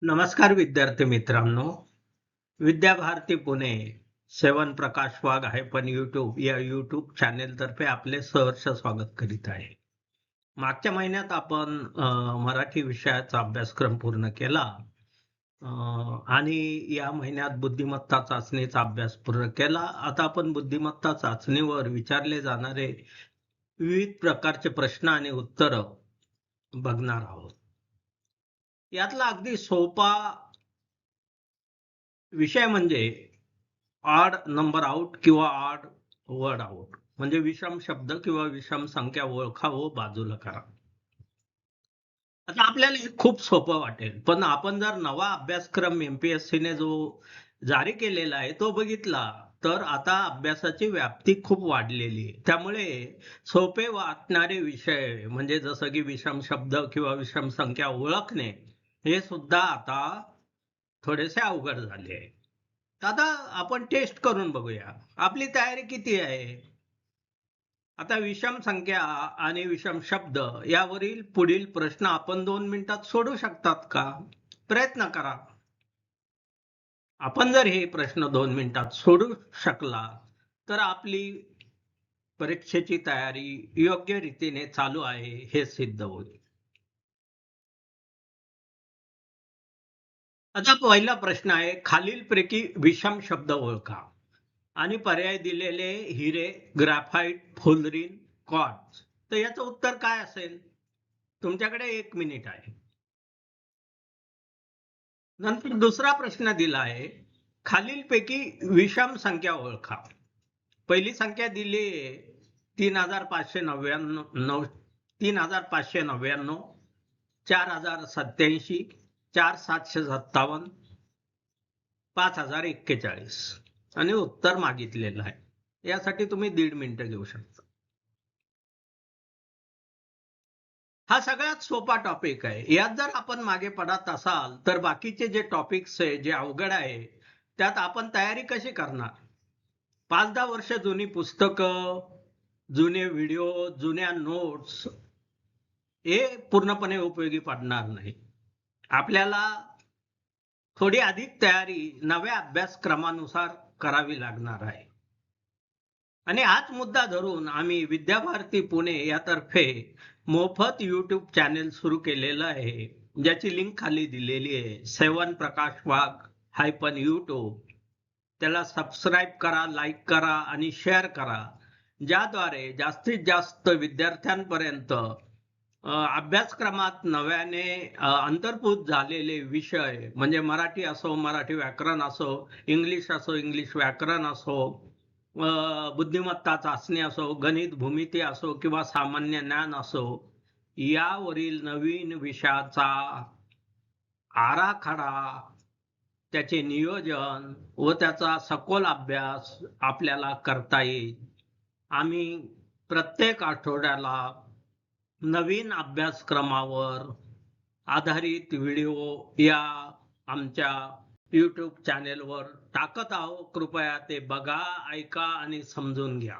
नमस्कार विद्यार्थी मित्रांनो. विद्याभारती पुणे सेवन प्रकाश वाघ आहे पण यूट्यूब या यूट्यूब चॅनेल तर्फे आपले सहर्ष स्वागत करीत आहे. मागच्या महिन्यात आपण मराठी विषयाचा अभ्यासक्रम पूर्ण केला आणि या महिन्यात बुद्धिमत्ता चाचणीचा अभ्यास पूर्ण केला. आता आपण बुद्धिमत्ता चाचणीवर विचारले जाणारे विविध प्रकारचे प्रश्न आणि उत्तर बघणार आहोत. यातला अगदी सोपा विषय म्हणजे ऑड नंबर आउट किंवा ऑड वर्ड आउट म्हणजे विषम शब्द किंवा विषम संख्या ओळखा व बाजूला करा. आता आपल्याला हे खूप सोपं वाटेल, पण आपण जर नवा अभ्यासक्रम MPSC ने जो जारी केलेला आहे तो बघितला तर आता अभ्यासाची व्याप्ती खूप वाढलेली आहे. त्यामुळे सोपे वाटणारे विषय म्हणजे जसं की विषम शब्द किंवा विषम संख्या ओळखणे हे सुद्धा आता थोडेसे अवघड झाले आहे. आता आपण टेस्ट करून बघूया आपली तयारी किती आहे. आता विषम संख्या आणि विषम शब्द यावरील पुढील प्रश्न आपण 2 मिनिटात सोडवू शकतात का? प्रयत्न करा. आपण जर हे प्रश्न 2 मिनिटात सोडवू शकला तर आपली परीक्षेची तयारी योग्य रीतीने चालू आहे हे सिद्ध होईल. आता पहिला प्रश्न आहे, खालीलपैकी विषम शब्द ओळखा आणि पर्याय दिलेले हिरे, ग्राफाइट, फुलरीन, क्वार्ट्ज. तर याचं उत्तर काय असेल? तुमच्याकडे 1 मिनिट आहे. नंतर दुसरा प्रश्न दिला आहे, खालीलपैकी विषम संख्या ओळखा. पहिली संख्या दिली आहे 3599, 3599, 4087, 4757, 5041 आणि उत्तर मागितलेलं आहे. यासाठी तुम्ही 1.5 मिनिटं घेऊ शकता. हा सगळ्यात सोपा टॉपिक आहे. यात जर आपण मागे पडत असाल तर बाकीचे जे टॉपिक्स आहे जे अवघड आहे त्यात आपण तयारी कशी करणार? 5-10 वर्ष जुनी पुस्तकं, जुने व्हिडिओ, जुन्या नोट्स हे पूर्णपणे उपयोगी पडणार नाही. आपल्याला थोडी अधिक तयारी नव्या अभ्यासक्रमानुसार करावी लागणार आहे. आणि हाच मुद्दा धरून आम्ही विद्याभारती पुणे यातर्फे मोफत YouTube चॅनेल सुरू केलेलं आहे, ज्याची लिंक खाली दिलेली आहे. सेवन प्रकाश वाघ -YouTube. त्याला सबस्क्राईब करा, लाईक करा आणि शेअर करा, ज्याद्वारे जास्तीत जास्त विद्यार्थ्यांपर्यंत अभ्यासक्रमात नव्याने अंतर्भूत झालेले विषय म्हणजे मराठी असो, मराठी व्याकरण असो, इंग्लिश असो, इंग्लिश व्याकरण असो, बुद्धिमत्ता चाचणी असो, गणित भूमिती असो किंवा सामान्य ज्ञान असो, यावरील नवीन विषयाचा आराखडा, त्याचे नियोजन व त्याचा सखोल अभ्यास आपल्याला करता येईल. आम्ही प्रत्येक आठवड्याला नवीन अभ्यासक्रमावर आधारित व्हिडिओ या आमच्या YouTube चॅनेलवर टाकत आहोत. कृपया ते बघा, ऐका आणि समजून घ्या.